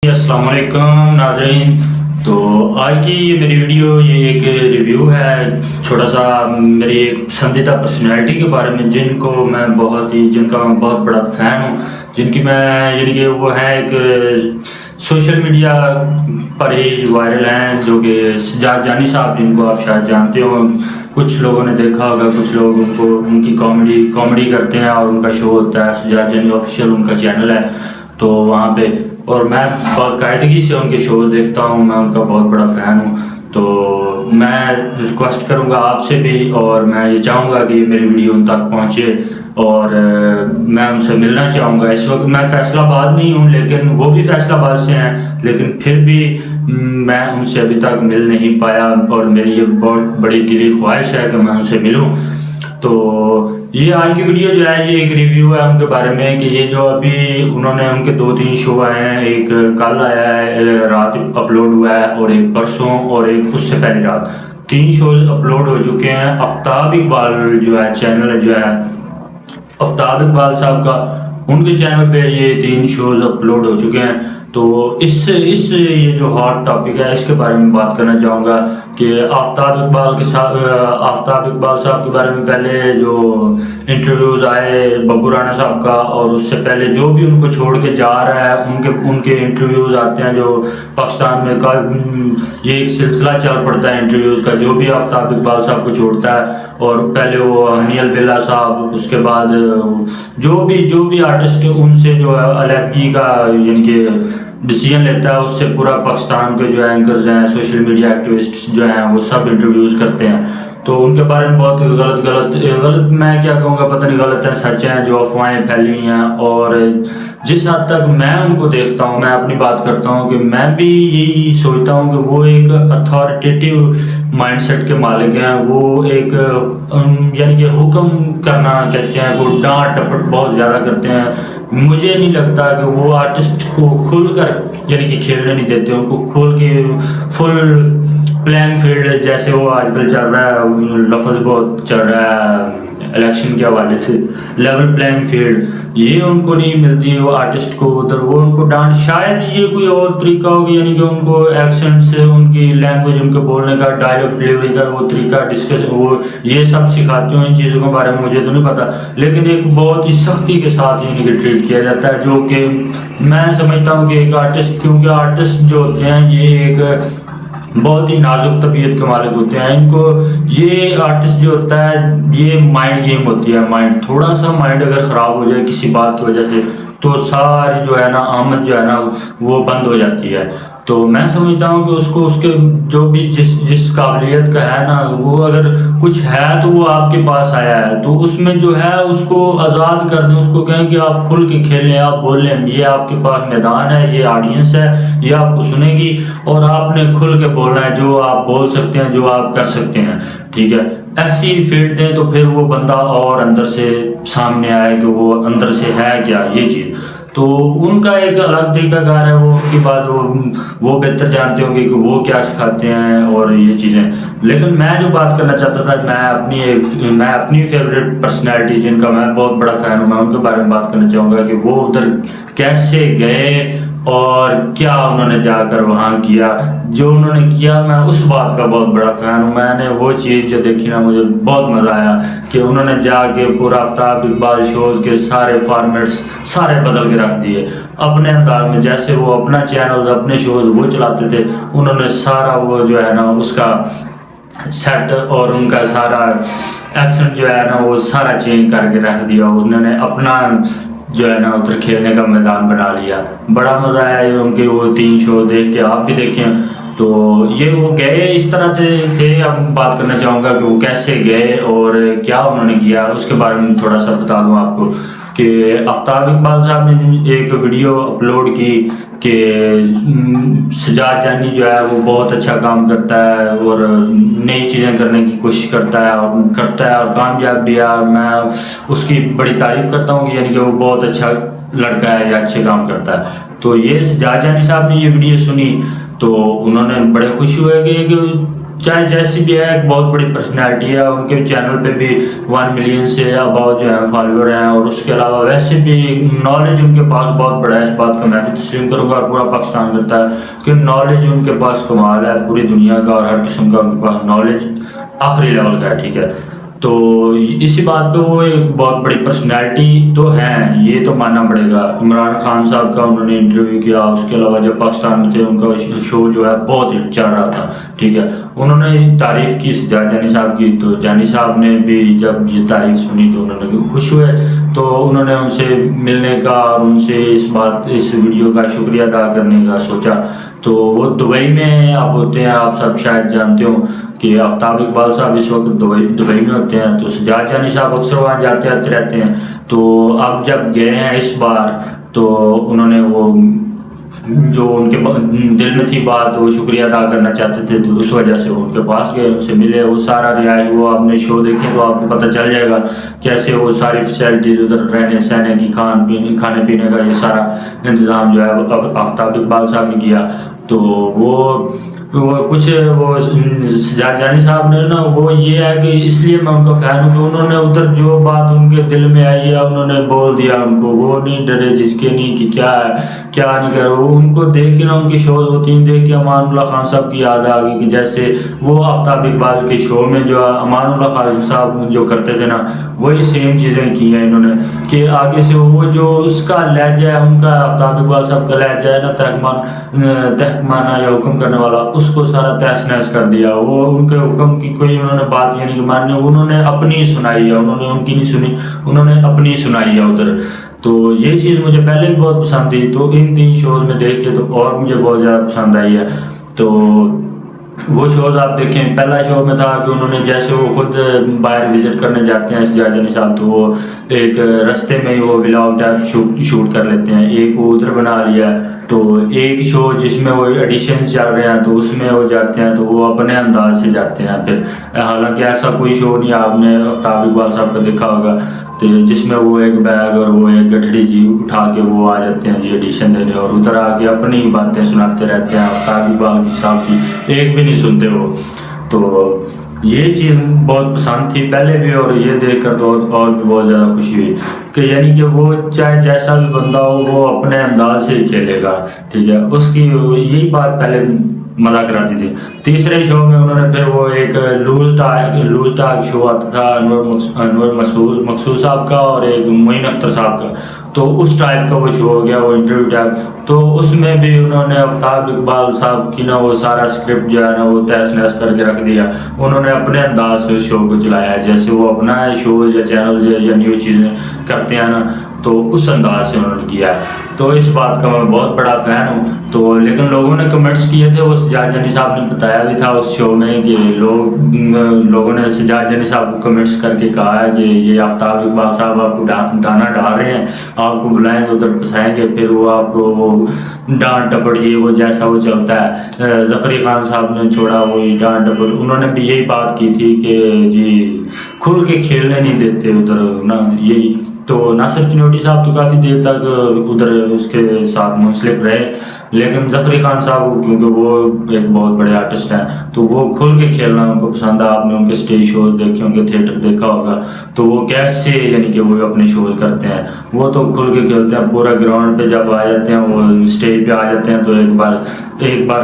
अस्सलाम वालेकुम नाज़रीन। तो आज की ये मेरी वीडियो ये एक रिव्यू है छोटा सा मेरी एक पसंदीदा पर्सनैलिटी के बारे में जिनका मैं बहुत बड़ा फ़ैन हूँ, जिनकी मैं यानी कि वो है एक सोशल मीडिया पर ही वायरल हैं, जो कि सज्जाद जानी साहब, जिनको आप शायद जानते हो। कुछ लोगों ने देखा होगा, कुछ लोग उनकी कॉमेडी करते हैं और उनका शो होता है सज्जाद जानी ऑफिशियल, उनका चैनल है। तो वहाँ पे और मैं बाकायदगी से उनके शो देखता हूँ, मैं उनका बहुत बड़ा फ़ैन हूँ। तो मैं रिक्वेस्ट करूँगा आपसे भी, और मैं ये चाहूँगा कि मेरी वीडियो उन तक पहुँचे, और मैं उनसे मिलना चाहूँगा। इस वक्त मैं फैसलाबाद में ही हूँ, लेकिन वो भी फैसलाबाद से हैं, लेकिन फिर भी मैं उनसे अभी तक मिल नहीं पाया, और मेरी ये बहुत बड़ी दिली ख्वाहिश है कि मैं उनसे मिलूँ। तो ये आज की वीडियो जो है ये एक रिव्यू है उनके बारे में, कि ये जो अभी उन्होंने उनके 2-3 शो आए हैं, एक कल आया है रात अपलोड हुआ है, और एक परसों, और एक उससे पहली रात। 3 शोज अपलोड हो चुके हैं। आफ्ताब इकबाल जो है चैनल जो है आफ्ताब इकबाल साहब का, उनके चैनल पे ये 3 शोज अपलोड हो चुके हैं। तो इस ये जो हॉट टॉपिक है इसके बारे में बात करना चाहूँगा कि आफ्ताब इकबाल साहब के बारे में पहले जो इंटरव्यूज़ आए बब्बू राणा साहब का, और उससे पहले जो भी उनको छोड़ के जा रहा है उनके इंटरव्यूज़ आते हैं, जो पाकिस्तान में का ये एक सिलसिला चल पड़ता है इंटरव्यूज़ का, जो भी आफ्ताब इकबाल साहब को छोड़ता है। और पहले वो हनील बिल्ला साहब, उसके बाद जो भी आर्टिस्ट उनसे जो है अलहदगी का यानी कि डिसीजन लेता है, उससे पूरा पाकिस्तान के जो एंकर्स हैं, सोशल मीडिया एक्टिविस्ट जो हैं, वो सब इंटरव्यूज़ करते हैं। तो उनके बारे में बहुत गलत मैं क्या कहूँगा, पता नहीं गलत है सच है, जो अफवाहें फैली हुई हैं। और जिस हद तक मैं उनको देखता हूँ, मैं अपनी बात करता हूँ कि मैं भी यही सोचता हूँ कि वो एक अथॉरिटेटिव माइंडसेट के मालिक हैं। वो एक यानी कि हुक्म करना कहते हैं, वो डांट डपट बहुत ज़्यादा करते हैं। मुझे नहीं लगता कि वो आर्टिस्ट को खुल कर यानी कि खेलने नहीं देते, उनको खोल के फुल प्लेइंग फील्ड, जैसे वो आजकल चल रहा है, लफ्ज़ बहुत चल रहा है इलेक्शन के हवाले से, लेवल प्लेइंग फील्ड, ये उनको नहीं मिलती है वो आर्टिस्ट को उधर। वो उनको डांट, शायद ये कोई और तरीका होगा, यानी कि उनको एक्सेंट से, उनकी लैंग्वेज, उनके बोलने का, डायलॉग डिलीवरी का वो तरीका, डिस्कस वो ये सब सिखाते हो। इन चीज़ों के बारे में मुझे तो नहीं पता, लेकिन एक बहुत ही सख्ती के साथ यानी कि ट्रीट किया जाता है, जो कि मैं समझता हूँ कि एक आर्टिस्ट, क्योंकि आर्टिस्ट जो होते हैं ये एक बहुत ही नाजुक तबीयत के मालिक होते हैं। इनको ये आर्टिस्ट जो होता है ये माइंड गेम होती है। माइंड थोड़ा सा माइंड अगर ख़राब हो जाए किसी बात की वजह से, तो सारी जो है ना आमद जो है ना वो बंद हो जाती है। तो मैं समझता हूँ कि उसको उसके जो भी जिस काबिलियत का है ना, वो अगर कुछ है तो वो आपके पास आया है, तो उसमें जो है उसको आज़ाद कर दें, उसको कहें कि आप खुल के खेलें, आप बोलें, ये आपके पास मैदान है, ये ऑडियंस है, ये आपको सुनेगी, और आपने खुल के बोलना है जो आप बोल सकते हैं, जो आप कर सकते हैं। ठीक है, ऐसी फील्ड दें तो फिर वो बंदा और अंदर से सामने आए कि वो अंदर से है क्या ये चीज़। तो उनका एक अलग तरीकाकार है, वो उनकी बात वो बेहतर जानते होंगे कि वो क्या सिखाते हैं और ये चीज़ें। लेकिन मैं जो बात करना चाहता था, मैं अपनी फेवरेट पर्सनैलिटी जिनका मैं बहुत बड़ा फ़ैन हूँ, मैं उनके बारे में बात करना चाहूँगा कि वो उधर कैसे गए और क्या उन्होंने जाकर वहाँ किया। जो उन्होंने किया, मैं उस बात का बहुत बड़ा फ़ैन हूँ। मैंने वो चीज़ जो देखी ना, मुझे बहुत मज़ा आया कि उन्होंने जाके पूरा आफ्ताब इकबाल शोज़ के सारे फॉर्मेट्स सारे बदल के रख दिए अपने अंदाज में। जैसे वो अपना चैनल, अपने शोज़ वो चलाते थे, उन्होंने सारा वो जो है ना उसका सेट और उनका सारा एक्शन जो है ना वो सारा चेंज करके रख दिया। उन्होंने अपना जो है ना उधर खेलने का मैदान बना लिया। बड़ा मज़ा आया उनके वो 3 शो देख के, आप भी देखें। तो ये वो गए इस तरह थे। अब बात करना चाहूँगा कि वो कैसे गए और क्या उन्होंने किया, उसके बारे में थोड़ा सा बता दूँ आपको कि आफ्ताब इकबाल साहब ने एक वीडियो अपलोड की कि सज्जाद जानी जो है वो बहुत अच्छा काम करता है और नई चीज़ें करने की कोशिश करता है और कामयाब भी है। और मैं उसकी बड़ी तारीफ़ करता हूँ कि यानी कि वो बहुत अच्छा लड़का है या अच्छे काम करता है। तो ये सज्जाद जानी साहब ने ये वीडियो सुनी तो उन्होंने बड़े खुश हुए कि चाहे जैसी भी है, एक बहुत बड़ी पर्सनैलिटी है। उनके चैनल पे भी 1 मिलियन से अबाउट जो है फॉलोअर हैं, और उसके अलावा वैसे भी नॉलेज उनके पास बहुत बड़ा है। इस बात का मैं भी तस्लीम करूँगा, और पूरा पाकिस्तान करता है कि नॉलेज उनके पास कमाल है पूरी दुनिया का, और हर किस्म का उनके पास नॉलेज आखिरी लेवल का है, ठीक है। तो इसी बात पे वो एक बहुत बड़ी पर्सनैलिटी तो है, ये तो मानना पड़ेगा। इमरान खान साहब का उन्होंने इंटरव्यू किया, उसके अलावा जब पाकिस्तान में थे उनका शो जो है बहुत ही चल रहा था, ठीक है। उन्होंने तारीफ़ की सज्जाद जानी साहब की, तो जानी साहब ने भी जब ये तारीफ़ सुनी तो उन्होंने खुश हुए, तो उन्होंने उनसे मिलने का, उनसे इस वीडियो का शुक्रिया अदा करने का सोचा। तो वो दुबई में अब होते हैं, आप सब शायद जानते हो कि आफ्ताब इकबाल साहब इस वक्त दुबई में होते हैं, तो सज्जाद जानी साहब अक्सर वहाँ जाते आते रहते हैं। तो अब जब गए हैं इस बार, तो उन्होंने वो जो उनके दिल में थी बात, वो शुक्रिया अदा करना चाहते थे, तो उस वजह से वो उनके पास गए, उनसे मिले। वो सारा रियाज, वो आपने शो देखें तो आपको पता चल जाएगा कैसे वो सारी फैसिलिटीज उधर रहने सहने की, खाने पीने का ये सारा इंतज़ाम जो है आफ्ताब इकबाल साहब ने किया। तो वो कुछ वो सज्जाद जानी साहब ने ना, वो ये है कि इसलिए मैं उनका फ़ैन हूँ कि उन्होंने उधर जो बात उनके दिल में आई है उन्होंने बोल दिया उनको। वो नहीं डरे झिझके नहीं कि क्या है क्या नहीं कर। वो उनको देख के ना, उनकी शो 2-3 देख के अमानुल्लाह खान साहब की याद आ गई कि जैसे वो आफ्ताब इकबाल के शो में जो अमानुल्लाह खान साहब जो करते थे ना, वही सेम चीज़ें की हैं इन्होंने। कि आगे से वो जो उसका लहजा है उनका, आफ्ताब इकबाल साहब का लहजा है ना, तहकमाना या हुक्म करने वाला, उसको सारा तहस नहस कर दिया। वो उनके हुक्म की कोई उन्होंने बात यानी कि माननी, उन्होंने अपनी सुनाई है, उन्होंने उनकी नहीं सुनी, उन्होंने अपनी सुनाई है उधर। तो ये चीज़ मुझे पहले भी बहुत पसंद थी, तो इन 3 शोज में देख के तो और मुझे बहुत ज़्यादा पसंद आई है। तो वो शोज आप देखें, पहला शो में था कि उन्होंने जैसे वो खुद बाहर विजिट करने जाते हैं सज्जाद जानी साहब, तो वो एक रास्ते में ही वो व्लॉग टाइप शूट कर लेते हैं। एक वो उधर बना लिया, तो एक शो जिसमें वो एडिशन चल रहे हैं तो उसमें वो जाते हैं, तो वो अपने अंदाज से जाते हैं। फिर हालांकि ऐसा कोई शो नहीं आपने आफ्ताब इकबाल साहब का देखा होगा, तो जिसमें वो एक बैग और वो एक गठड़ी जी उठा के वो आ जाते हैं जी एडिशन देने, और उधर आके अपनी बातें सुनाते रहते हैं। आफ्ताब इकबाल साहब की एक भी नहीं सुनते वो। तो ये चीज़ बहुत पसंद थी पहले भी, और ये देखकर तो और भी बहुत ज़्यादा खुशी हुई कि यानी कि वो चाहे जैसा भी बंदा हो वो अपने अंदाज से ही खेलेगा, ठीक है। उसकी यही बात पहले मजा कराती थी। तीसरे शो में उन्होंने फिर वो एक लूज टाक शो आता था अनवर मकसूद साहब का और एक मोइन अख्तर साहब का, तो उस टाइप का वो शो हो गया, वो इंटरव्यू टाइप। तो उसमें भी उन्होंने आफ्ताब इकबाल साहब की ना वो सारा स्क्रिप्ट जो है ना वो तहस नहस करके रख दिया। उन्होंने अपने अंदाज से शो को चलाया, जैसे वो अपना शो या चैनल या न्यू चीज़ें करते हैं ना, तो उस अंदाज से उन्होंने किया है। तो इस बात का मैं बहुत बड़ा फ़ैन हूँ। तो लेकिन लोगों ने कमेंट्स किए थे, वो सज्जाद जानी साहब ने बताया भी था उस शो में कि लोगों ने सज्जाद जानी साहब को कमेंट्स करके कहा है कि ये आफ्ताब इकबाल साहब आपको दाना डाल रहे हैं, आपको बुलाएंगे उधर फंसाएंगे, फिर वो आपको वो डांट टपड़ ये वो जैसा वो चलता है। ज़फ़री खान साहब ने छोड़ा वही डांट टपड़, उन्होंने भी यही बात की थी कि जी खुल के खेलने नहीं देते उधर ना, यही। तो नासिर चिनोटी साहब तो काफ़ी देर तक उधर उसके साथ मुंसलिक रहे, लेकिन ज़फ़री खान साहब क्योंकि वो एक बहुत बड़े आर्टिस्ट हैं तो वो खुल के खेलना उनको पसंद है। आपने उनके स्टेज शोज देखे होंगे, थिएटर देखा होगा, तो वो कैसे यानी कि वो अपने शोज करते हैं, वो तो खुल के खेलते हैं। पूरा ग्राउंड पे जब आ जाते हैं, वो स्टेज पे आ जाते हैं, तो एक बार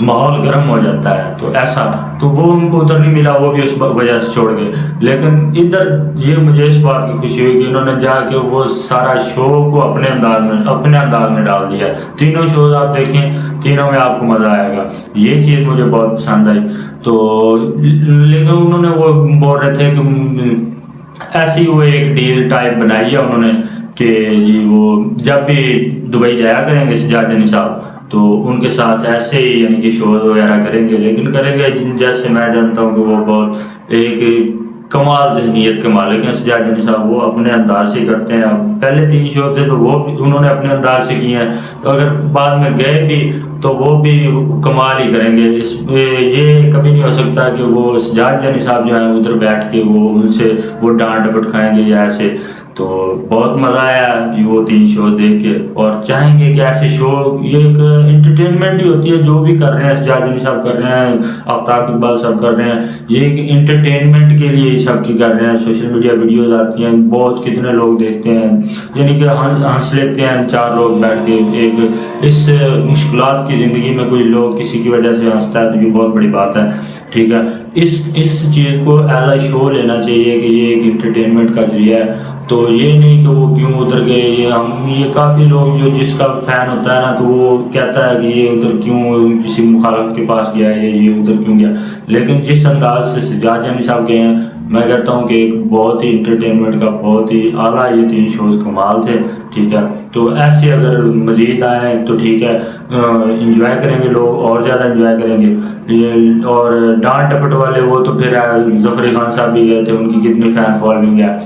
माहौल गर्म हो जाता है। तो ऐसा तो वो उनको उधर नहीं मिला, वो भी उस वजह से छोड़ गए। लेकिन इधर ये मुझे इस बात की खुशी हुई कि उन्होंने जाके वो सारा शो को अपने अंदाज में डाल दिया। तीनों शोज आप देखें, तीनों में आपको मज़ा आएगा। ये चीज़ मुझे बहुत पसंद आई। तो लेकिन उन्होंने वो बोल रहे थे कि ऐसी वो एक डील टाइप बनाई है उन्होंने कि जी वो जब भी दुबई जाया करेंगे सज्जाद जानी साहब, तो उनके साथ ऐसे ही यानी कि शो वगैरह करेंगे, लेकिन करेंगे जैसे मैं जानता हूँ कि वो बहुत एक कमाल जहनीत के मालिक हैं सज्जाद जानी साहब। वो अपने अंदाज से करते हैं। पहले 3 शो थे तो वो भी उन्होंने अपने अंदाज से किए हैं, तो अगर बाद में गए भी तो वो भी कमाल ही करेंगे। ये कभी नहीं हो सकता कि वो सज्जाद जानी साहब जो है उधर बैठ के वो उनसे वो डांट डपट खाएंगे या ऐसे। तो बहुत मज़ा आया कि वो 3 शो देख के, और चाहेंगे कि ऐसे शो, ये एक एंटरटेनमेंट ही होती है जो भी कर रहे हैं, सजाद अली साहब कर रहे हैं, आफ्ताब इकबाल सब कर रहे हैं, ये एक एंटरटेनमेंट के लिए सब की कर रहे हैं। सोशल मीडिया वीडियोज आती हैं, बहुत कितने लोग देखते हैं, यानी कि हंस लेते हैं 4 लोग बैठ के। एक इस मुश्किलात की ज़िंदगी में कोई लोग किसी की वजह से हंसता है तो ये बहुत बड़ी बात है, ठीक है। इस चीज़ को एज अ शो लेना चाहिए कि ये एक इंटरटेनमेंट का जरिया है, तो ये नहीं कि वो क्यों उधर गए। ये काफ़ी लोग जो जिसका फ़ैन होता है ना, तो वो कहता है कि ये उधर क्यों किसी मुखालफ के पास गया है, ये उधर क्यों गया। लेकिन जिस अंदाज से सज्जाद अली साहब गए हैं, मैं कहता हूँ कि एक बहुत ही इंटरटेनमेंट का बहुत ही आला ये 3 शोज़ कमाल थे, ठीक है। तो ऐसे अगर मज़ीद आए तो ठीक है, इंजॉय करेंगे लोग और ज़्यादा इंजॉय करेंगे। और डांट टपट वाले वो तो फिर ज़फ़र खान साहब भी गए थे, उनकी कितनी फ़ैन फॉलोइंग है,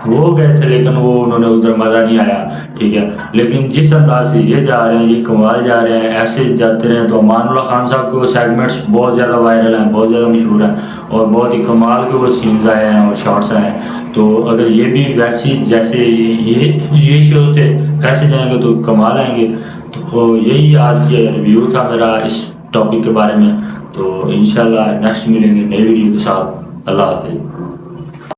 वो गए थे, लेकिन वो उन्होंने उधर मज़ा नहीं आया, ठीक है। लेकिन जिस अंदाज से ये जा रहे हैं, ये कमाल जा रहे हैं, ऐसे जाते रहे तो अमानुल्लाह खान साहब के वो सेगमेंट्स बहुत ज़्यादा वायरल हैं, बहुत ज़्यादा मशहूर हैं, और बहुत ही कमाल के वो सीन्स आए हैं और शॉट्स आए हैं। तो अगर ये भी वैसी जैसे ये शो थे ऐसे जाएंगे तो कमाल आएंगे। तो यही आज ये रिव्यू था मेरा इस टॉपिक के बारे में। तो इंशाल्लाह नेक्स्ट मिलेंगे नई वीडियो के साथ। अल्लाह हाफिज़।